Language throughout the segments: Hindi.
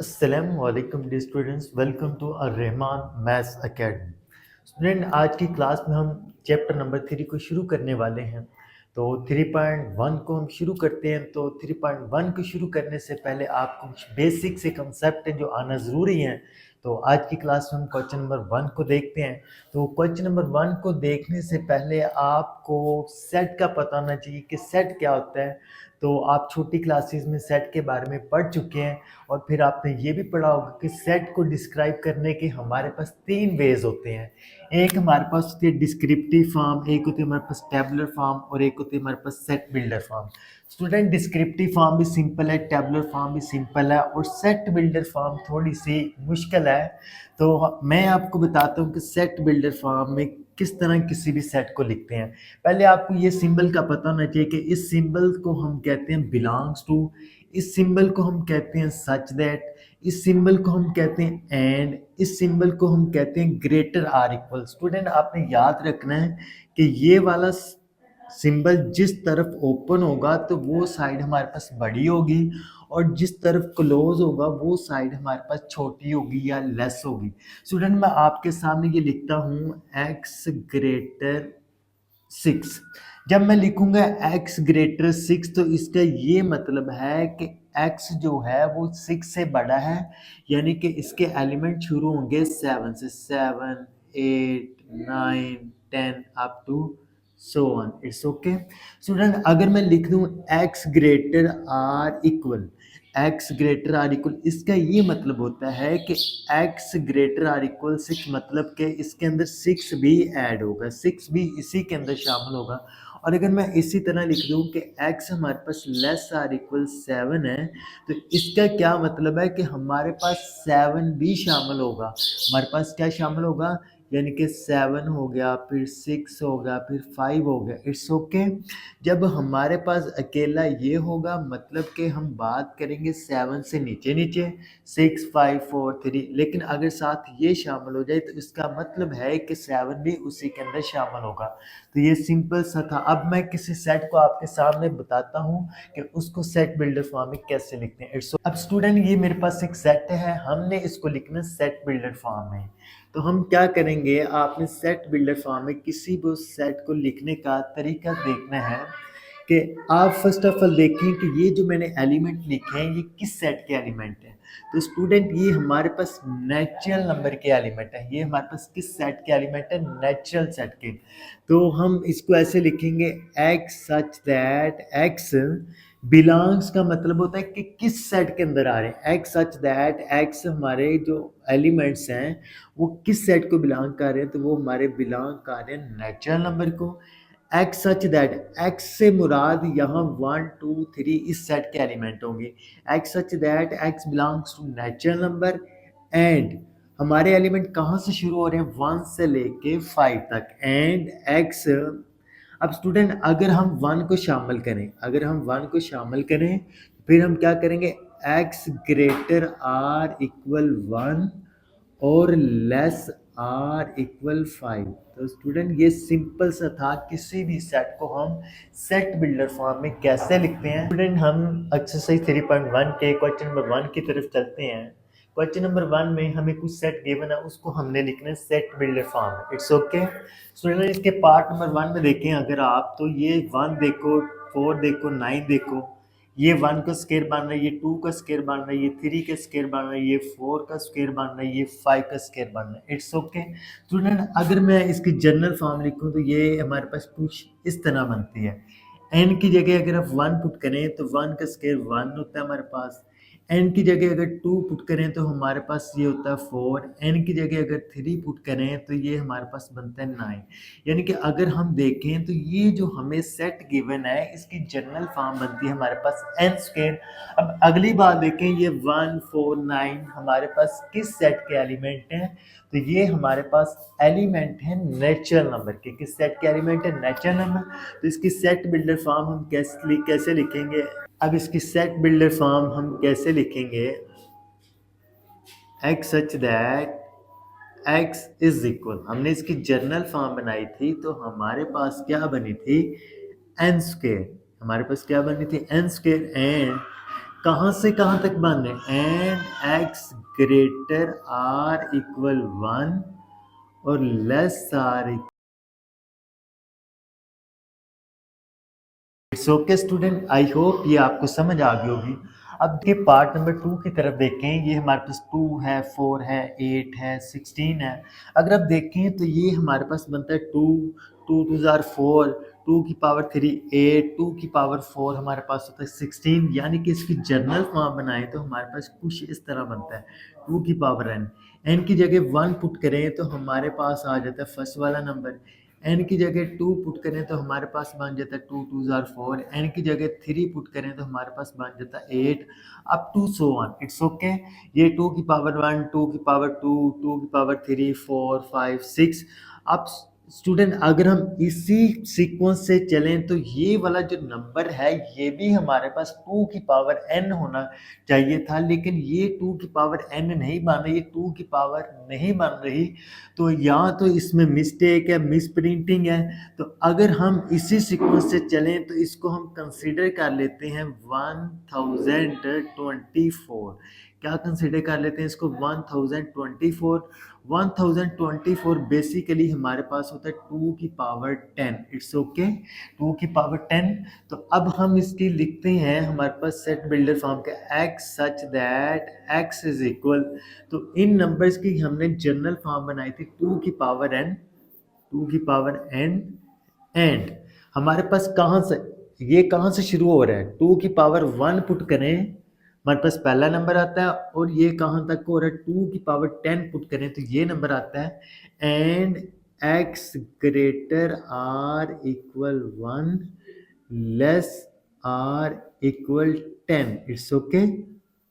अस्सलामुअलैकुम dear students, welcome to Rahman maths academy. Student, आज की क्लास में हम चैप्टर नंबर 3 को शुरू करने वाले हैं। तो 3.1 को हम शुरू करते हैं। तो 3.1 को शुरू करने से पहले आपको कुछ बेसिक से कंसेप्ट हैं जो आना ज़रूरी हैं। तो आज की क्लास में हम क्वेश्चन नंबर 1 को देखते हैं। तो क्वेश्चन नंबर 1 को देखने से पहले आपको सेट का पता होना चाहिए कि सेट क्या होता है। तो आप छोटी क्लासेस में सेट के बारे में पढ़ चुके हैं और फिर आपने ये भी पढ़ा होगा कि सेट को डिस्क्राइब करने के हमारे पास 3 वेज होते हैं। एक हमारे पास होती है डिस्क्रिप्टिव फॉर्म, एक होती है हमारे पास टेबुलर फॉर्म और एक होती है हमारे पास set builder form. Student, descriptive form भी सिंपल है, टेबुलर फॉर्म भी सिंपल है और सेट बिल्डर फॉर्म थोड़ी सी मुश्किल है। तो मैं आपको बताता हूँ कि सेट बिल्डर फॉर्म में किस तरह किसी भी सेट को लिखते हैं। पहले आपको ये सिंबल का पता होना चाहिए कि इस सिंबल को हम कहते हैं बिलोंग्स टू, इस सिंबल को हम कहते हैं सच दैट, इस सिंबल को हम कहते हैं एंड, इस सिंबल को हम कहते हैं ग्रेटर आर इक्वल। स्टूडेंट, आपने याद रखना है कि ये वाला सिंबल जिस तरफ ओपन होगा तो वो साइड हमारे पास बड़ी होगी और जिस तरफ क्लोज होगा वो साइड हमारे पास छोटी होगी या लेस होगी। स्टूडेंट, मैं आपके सामने ये लिखता हूँ x ग्रेटर 6। जब मैं लिखूंगा x ग्रेटर 6 तो इसका ये मतलब है कि x जो है वो 6 से बड़ा है, यानी कि इसके एलिमेंट शुरू होंगे 7 से। 7 8 9 10 up to so on. It's okay. Student, अगर मैं लिख दूं x greater or equal, x greater or equal, इसका ये मतलब होता है कि x ग्रेटर आर इक्वल 6 मतलब कि इसके अंदर 6 भी ऐड होगा, 6 भी इसी के अंदर शामिल होगा। और अगर मैं इसी तरह लिख दूं कि x हमारे पास लेस आर इक्वल 7 है तो इसका क्या मतलब है कि हमारे पास 7 भी शामिल होगा। हमारे पास क्या शामिल होगा, यानी कि 7 हो गया, फिर 6 हो गया, फिर 5 हो गया। It's okay. जब हमारे पास अकेला ये होगा मतलब कि हम बात करेंगे 7 से नीचे नीचे, 6 5 4 3, लेकिन अगर साथ ये शामिल हो जाए तो इसका मतलब है कि 7 भी उसी के अंदर शामिल होगा। तो ये सिंपल सा था। अब मैं किसी सेट को आपके सामने बताता हूँ कि उसको सेट बिल्डर फॉर्म में कैसे लिखते हैं। अब स्टूडेंट, ये मेरे पास एक सेट है, हमने इसको लिखना सेट बिल्डर फॉर्म में। तो हम क्या करेंगे, आपने सेट बिल्डर फॉर्म में किसी भी सेट को लिखने का तरीका देखना है कि आप फर्स्ट ऑफ ऑल देखें कि ये जो मैंने एलिमेंट लिखे हैं ये किस सेट के एलिमेंट हैं। तो स्टूडेंट, ये हमारे पास नेचुरल नंबर के एलिमेंट है। ये हमारे पास किस सेट के एलिमेंट है, नेचुरल सेट के। तो हम इसको ऐसे लिखेंगे x such that x belongs का मतलब होता है कि किस सेट के अंदर आ रहे हैं। x सच दैट x हमारे जो एलिमेंट्स हैं वो किस सेट को बिलोंग कर रहे हैं, तो वो हमारे बिलोंग कर रहे हैं नेचुरल नंबर को। x सच दैट x से मुराद यहाँ 1 2 3 इस सेट के एलिमेंट होंगे। x such that x belongs to natural number and हमारे एलिमेंट कहाँ से शुरू हो रहे हैं, 1 से लेके 5 तक एंड x। अब स्टूडेंट, अगर हम 1 को शामिल करें, अगर हम 1 को शामिल करें फिर हम क्या करेंगे, x ग्रेटर आर इक्वल 1 और लेस आर इक्वल 5। तो स्टूडेंट, ये सिंपल सा था। किसी भी सेट को हम सेट बिल्डर फॉर्म में कैसे लिखते हैं। स्टूडेंट, हम एक्सरसाइज 3.1 के क्वेश्चन नंबर 1 की तरफ चलते हैं। क्वेश्चन नंबर 1 में हमें कुछ सेट गिवन है, उसको हमने लिखना है सेट बिल्डर फॉर्म में। It's okay. स्टूडेंट, इसके पार्ट नंबर 1 में देखें अगर आप, तो ये 1 देखो, 4 देखो, 9 देखो, ये 1 का स्क्वायर बन रहा है, ये 2 का स्क्वायर बन रहा है, ये 3 का स्क्वायर बन रहा है, ये 4 का स्क्वायर बन रहा है, ये 5 का स्क्वायर बन रहा है। It's okay. स्टूडेंट, अगर मैं इसकी जनरल फॉर्म लिखूं तो ये हमारे पास कुछ इस तरह बनती है। n की जगह अगर आप 1 पुट करें तो 1 का स्क्वायर 1 होता है हमारे पास। n की जगह अगर 2 पुट करें तो हमारे पास ये होता है 4। n की जगह अगर 3 पुट करें तो ये हमारे पास बनता है 9। यानी कि अगर हम देखें तो ये जो हमें सेट गिवन है इसकी जनरल फॉर्म बनती है हमारे पास n स्क्वायर। अब अगली बात देखें, ये 1 4 9 हमारे पास किस सेट के एलिमेंट हैं, तो ये हमारे पास एलिमेंट है नेचुरल नंबर के। किस सेट के एलिमेंट है, नेचुरल नंबर। तो इसकी सेट बिल्डर फॉर्म हम कैसे लिखेंगे, अब इसकी सेट बिल्डर फॉर्म हम कैसे लिखेंगे, x such that x is equal, हमने इसकी जनरल फॉर्म बनाई थी तो हमारे पास क्या बनी थी, n स्क्वायर। हमारे पास क्या बनी थी, n स्क्वायर एंड कहाँ से कहाँ तक बन रहे हैं, and x greater or equal 1 और less or. It's okay student, I hope ये आपको समझ आ गई होगी। अब ये पार्ट नंबर 2 की तरफ देखें, ये हमारे पास 2 है, 4 है, 8 है, 16 है। अगर आप देखें तो ये हमारे पास बनता है 2, 2 टू ज़ार 4, 2 की पावर 3 8, 2 की पावर 4 हमारे पास होता है 16। यानी कि इसकी जनरल फॉर्म बनाए तो हमारे पास कुछ इस तरह बनता है 2 की पावर n। n की जगह 1 पुट करें तो हमारे पास आ जाता है फर्स्ट वाला नंबर। n की जगह 2 पुट करें तो हमारे पास बन जाता है 2 टू ज़ार 4, n की जगह 3 पुट करें तो हमारे पास बन जाता है 8, up to so on. It's okay. ये 2 की पावर 1, 2 की पावर 2, 2 की पावर 3, 4, 5, 6। अब स्टूडेंट अगर हम इसी सीक्वेंस से चलें तो ये वाला जो नंबर है ये भी हमारे पास 2 की पावर n होना चाहिए था, लेकिन ये 2 की पावर n नहीं बन रही, ये 2 की पावर नहीं बन रही। तो यहाँ तो इसमें मिस्टेक है, मिस प्रिंटिंग है। तो अगर हम इसी सीक्वेंस से चलें तो इसको हम कंसीडर कर लेते हैं 1024। क्या कंसीडर कर लेते हैं इसको, 1024। 1024 बेसिकली हमारे पास होता है 2 की पावर 10। इट्स ओके, 2 की पावर 10। तो अब हम इसकी लिखते हैं हमारे पास सेट बिल्डर फॉर्म का, x such that x is equal. तो इन नंबर्स की हमने जनरल फॉर्म बनाई थी 2 की पावर n, 2 की पावर n। एंड हमारे पास कहाँ से, ये कहाँ से शुरू हो रहा है, 2 की पावर 1 पुट करें हमारे पास पहला नंबर आता है, और ये कहाँ तक हो रहा है, 2 की पावर 10 पुट करें तो ये नंबर आता है। And x greater or equal 1 less or equal 10। It's okay.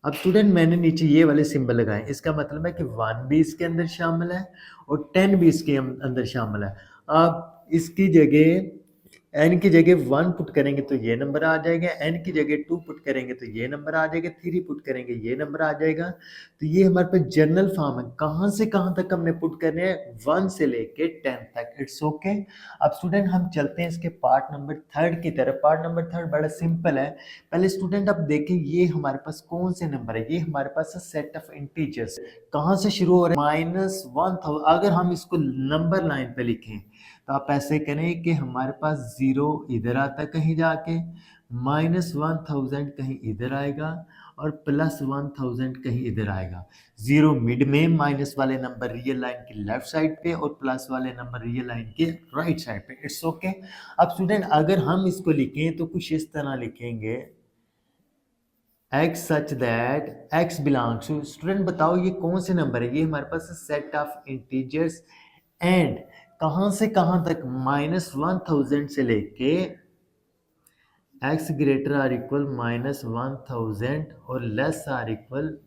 अब स्टूडेंट मैंने नीचे ये वाले सिंबल लगाए, इसका मतलब है कि 1 भी इसके अंदर शामिल है और 10 भी इसके अंदर शामिल है। अब इसकी जगह n की जगह 1 पुट करेंगे तो ये नंबर आ जाएगा, n की जगह 2 पुट करेंगे तो ये नंबर आ जाएगा, 3 पुट करेंगे ये नंबर आ जाएगा। तो ये हमारे पास जनरल फॉर्म है। कहाँ से कहाँ तक हमने पुट करने हैं, 1 से लेके 10 तक। It's okay. अब स्टूडेंट हम चलते हैं इसके पार्ट नंबर 3 की तरफ। पार्ट नंबर 3 बड़ा सिंपल है। पहले स्टूडेंट आप देखें ये हमारे पास कौन से नंबर है, ये हमारे पास है सेट ऑफ इंटीजर्स। कहाँ से शुरू हो रहा है, -1000। अगर हम इसको नंबर लाइन पे लिखें तो आप ऐसे करें कि हमारे पास 0 इधर आता कहीं जाके, -1000 कहीं इधर आएगा और +1000 कहीं इधर आएगा। 0 मिड में, माइनस वाले नंबर रियल लाइन की लेफ्ट साइड पे और प्लस वाले नंबर रियल लाइन के राइट साइड पे। It's okay. अब स्टूडेंट अगर हम इसको लिखें तो कुछ इस तरह लिखेंगे, x such that x belongs to, student बताओ ये कौन से नंबर है, ये हमारे पास सेट ऑफ इंटीजर्स। एंड कहाँ से कहाँ तक, -1000 से लेके x ग्रेटर आर इक्वल -1000 और less or equal.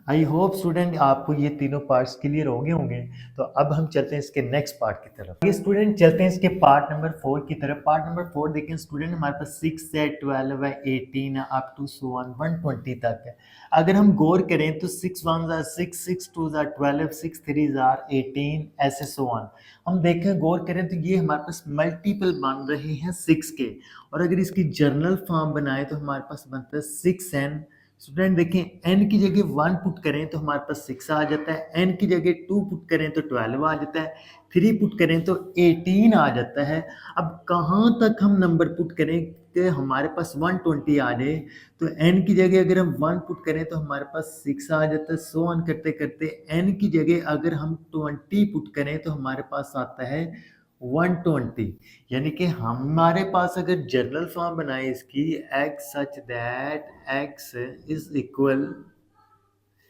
I hope student आपको ये तीनों पार्ट्स क्लियर हो गए होंगे। तो अब हम चलते हैं इसके नेक्स्ट पार्ट की तरफ। ये स्टूडेंट चलते हैं इसके पार्ट नंबर 4 की तरफ। पार्ट नंबर 4 देखें स्टूडेंट, हमारे पास 6 है, 12 है, 18 है, अप टू सो ऑन 120 तक है। अगर हम गौर करें तो 6 1 6, 6 2 12, 6 3 18, ऐसे सो ऑन। हम देखें गौर करें तो ये हमारे पास मल्टीपल बन रहे हैं 6 के, और अगर इसकी जर्नल फॉर्म बनाए तो हमारे पास बनता है 6n। स्टूडेंट देखें n की जगह 1 पुट करें तो हमारे पास 6 आ जाता है, n की जगह 2 पुट करें तो 12 आ जाता है, 3 पुट करें तो 18 आ जाता है। अब कहाँ तक हम नंबर पुट करें कि हमारे पास 120 आ जाए, तो n की जगह अगर हम 1 पुट करें तो हमारे पास 6 आ जाता है। सो ऑन करते करते n की जगह अगर हम 20 पुट करें तो हमारे पास आता है 120। यानी कि हमारे पास अगर जनरल फॉर्म बनाए इसकी, x such that x is equal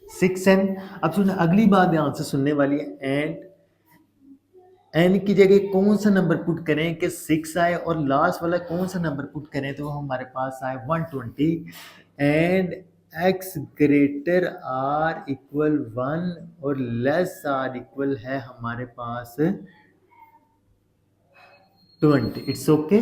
6n। अब सुन, अगली बात ध्यान से सुनने वाली है। एंड n की जगह कौन सा नंबर पुट करें कि 6 आए, और लास्ट वाला कौन सा नंबर पुट करें तो हमारे पास आए 120। And x greater or equal 1 और लेस आर इक्वल है हमारे पास 20। It's okay.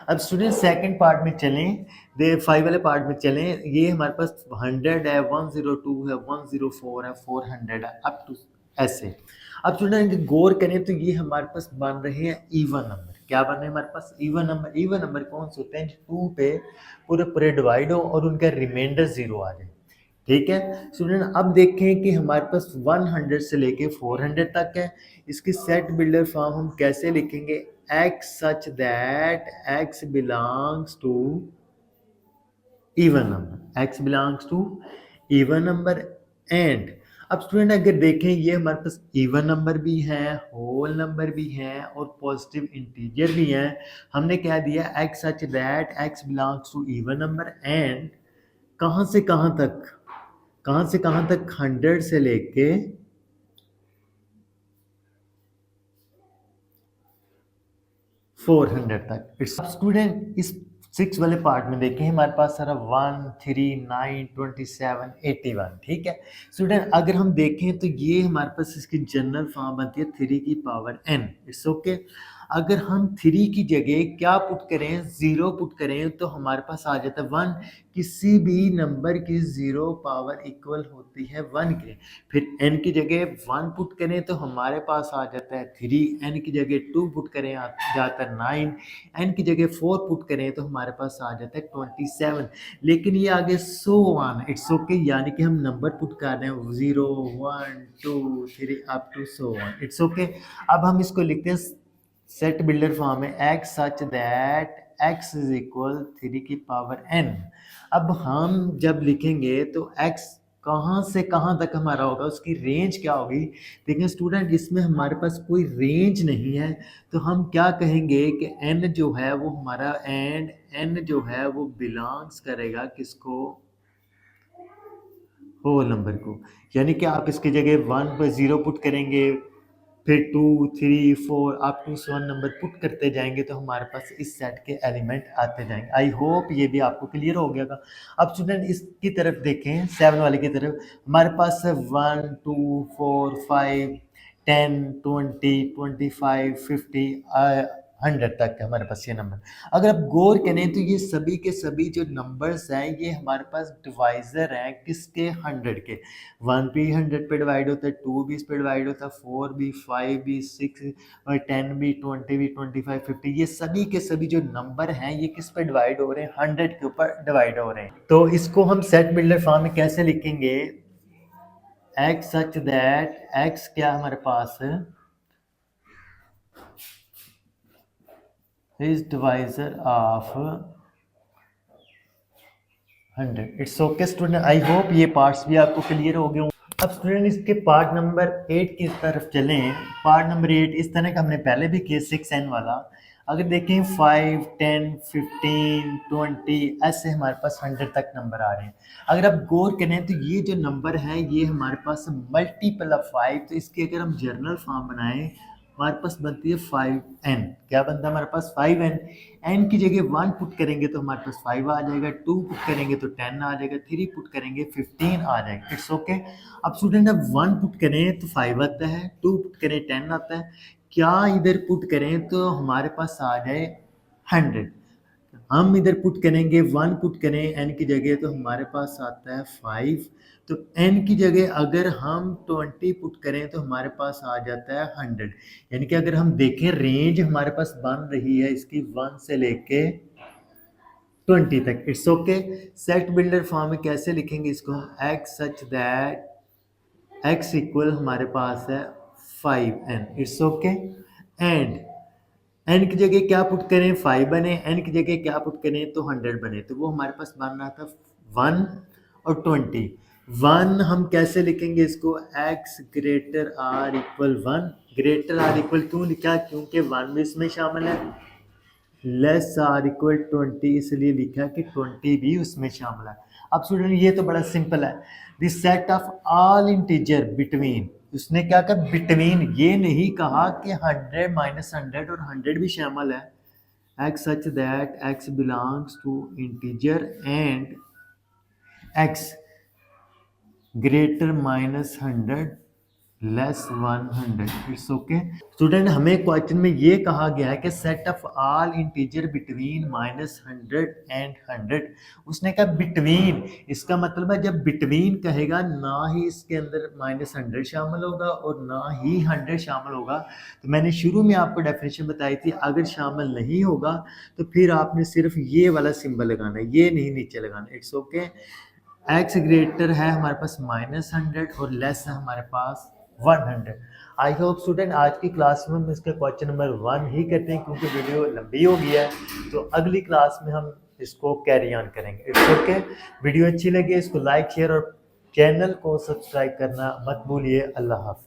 अब स्टूडेंट सेकंड पार्ट में चलें, 5 वाले पार्ट में चलें। ये हमारे पास 100 है, 102 है, 104 है, 400 है, अप टू ऐसे। अब स्टूडेंट गौर करें तो ये हमारे पास बन रहे हैं इवन नंबर। क्या बन रहे हैं हमारे पास इवन नंबर कौन से होते हैं जो 2 पे पूरे पूरे डिवाइड हो और उनका रिमाइंडर 0 आ जाए। ठीक है स्टूडेंट, अब देखें कि हमारे पास 100 से लेके 400 तक है। इसकी सेट बिल्डर फॉर्म हम कैसे लिखेंगे? x such that x belongs to even number, x belongs to even number and अब स्टूडेंट अगर देखें ये हमारे पास इवन नंबर भी है, होल नंबर भी है और पॉजिटिव इंटीजर भी है। हमने क्या दिया? x such that x belongs to even number and कहाँ से कहाँ तक, कहाँ से कहाँ तक? 100 से लेके 400 तक। इट्स स्टूडेंट इस 6 वाले पार्ट में देखें हमारे पास सारा 1 3 9 27 81। ठीक है स्टूडेंट, अगर हम देखें तो ये हमारे पास इसकी जनरल फॉर्म बनती है 3 की पावर n। It's okay. अगर हम 3 की जगह क्या पुट करें? 0 पुट करें तो हमारे पास आ जाता है 1। किसी भी नंबर की 0 पावर इक्वल होती है 1 के। फिर n की जगह 1 पुट करें तो हमारे पास आ जाता है 3। n की जगह 2 पुट करें जाता है 9। n की जगह 4 पुट करें तो हमारे पास आ जाता है 27। लेकिन ये आगे सो वन, इट्स ओके, यानी कि हम नंबर पुट कर रहे हैं 0 1 2 3 up to so on. It's okay. अब हम इसको लिखते हैं सेट बिल्डर फॉर्म में x such that x is equal 3 की पावर n। अब हम जब लिखेंगे तो x कहाँ से कहाँ तक हमारा होगा, उसकी रेंज क्या होगी? देखिए स्टूडेंट, इसमें हमारे पास कोई रेंज नहीं है तो हम क्या कहेंगे कि n जो है वो हमारा एंड n जो है वो बिलोंग्स करेगा किसको? होल नंबर को। यानी कि आप इसकी जगह 1 पर 0 पुट करेंगे, फिर 2 3 4 अप टू 7 नंबर पुट करते जाएंगे तो हमारे पास इस सेट के एलिमेंट आते जाएंगे। आई होप ये भी आपको क्लियर हो गया। अब स्टूडेंट इसकी तरफ देखें, 7 वाले की तरफ। हमारे पास 1 2 4 5 10 20 25 50 100 तक है हमारे पास ये नंबर। अगर आप गौर करें तो ये सभी के सभी जो नंबर्स हैं ये हमारे पास डिवाइजर हैं किसके? 100 के। 1 भी 100 पे डिवाइड होता है, 2 भी इस पे डिवाइड होता है, 4 भी, 5 भी, 6 और 10 भी, 20 भी, 25 50, ये सभी के सभी जो नंबर हैं ये किस पे डिवाइड हो रहे हैं? 100 के ऊपर डिवाइड हो रहे हैं। तो इसको हम सेट बिल्डर फॉर्म में कैसे लिखेंगे? x सच दैट x क्या हमारे पास is divisor of 100। It's okay student, I hope ये पार्ट्स भी आपको क्लियर हो गए हों। अब स्टूडेंट इसके पार्ट नंबर 8 की तरफ चलें। पार्ट नंबर 8 इस तरह का हमने पहले भी किया 6n वाला। अगर देखें 5 10 15 20 ऐसे हमारे पास 100 तक नंबर आ रहे हैं। अगर आप गौर करें तो ये जो नंबर है ये हमारे पास मल्टीपल ऑफ 5, तो इसकी अगर हम जर्नल फॉर्म बनाएं हमारे पास बनती है 5n। क्या बनता है हमारे पास? 5n। n की जगह 1 पुट करेंगे तो हमारे पास 5 आ जाएगा, 2 पुट करेंगे तो 10 आ जाएगा, 3 पुट करेंगे 15 आ जाएगा। It's okay. अब स्टूडेंट अब 1 पुट करें तो 5 आता है, 2 पुट करें 10 आता है, क्या इधर पुट करें तो हमारे पास आ जाए 100। हम इधर पुट करेंगे 1 पुट करें n की जगह तो हमारे पास आता है 5। तो n की जगह अगर हम 20 पुट करें तो हमारे पास आ जाता है 100। यानी कि अगर हम देखें रेंज हमारे पास बन रही है इसकी 1 से लेके 20 तक। It's okay. Set builder form में कैसे लिखेंगे इसको? x such that x equal हमारे पास है 5n। It's okay. And n की जगह क्या पुट करें? 5 बने, n की जगह क्या पुट करें तो 100 बने, तो वो हमारे पास बन रहा था 1 और 20। 1 हम कैसे लिखेंगे इसको? x greater or equal 1। Greater or equal क्यों लिखा? क्योंकि 1 भी इसमें शामिल है। लेस आर इक्वल 20 इसलिए लिखा कि 20 भी उसमें शामिल है। अब स्टूडेंट ये तो बड़ा सिंपल है। The set of all integer between, उसने क्या कहा? बिटवीन, ये नहीं कहा कि 100 माइनस 100 और 100 भी शामिल है। x such that x belongs to integer and x greater minus 100 less 100। It's okay student, हमें क्वेश्चन में ये कहा गया है कि set of all integer between -100 and 100। उसने कहा बिटवीन, इसका मतलब है जब बिटवीन कहेगा ना ही इसके अंदर -100 शामिल होगा और ना ही 100 शामिल होगा। तो मैंने शुरू में आपको डेफिनेशन बताई थी, अगर शामिल नहीं होगा तो फिर आपने सिर्फ ये वाला सिंबल लगाना है, ये नहीं नीचे लगाना। इट्स ओके एक्स ग्रेटर है हमारे पास -100 और लेस है हमारे पास 100। आई होप स्टूडेंट आज की क्लास में हम इसका क्वेश्चन नंबर 1 ही करते हैं क्योंकि वीडियो लंबी हो गई है। तो अगली क्लास में हम इसको कैरी ऑन करेंगे। इट्स ओके वीडियो अच्छी लगी इसको लाइक शेयर और चैनल को सब्सक्राइब करना मत भूलिए। अल्लाह हाफ़िज़।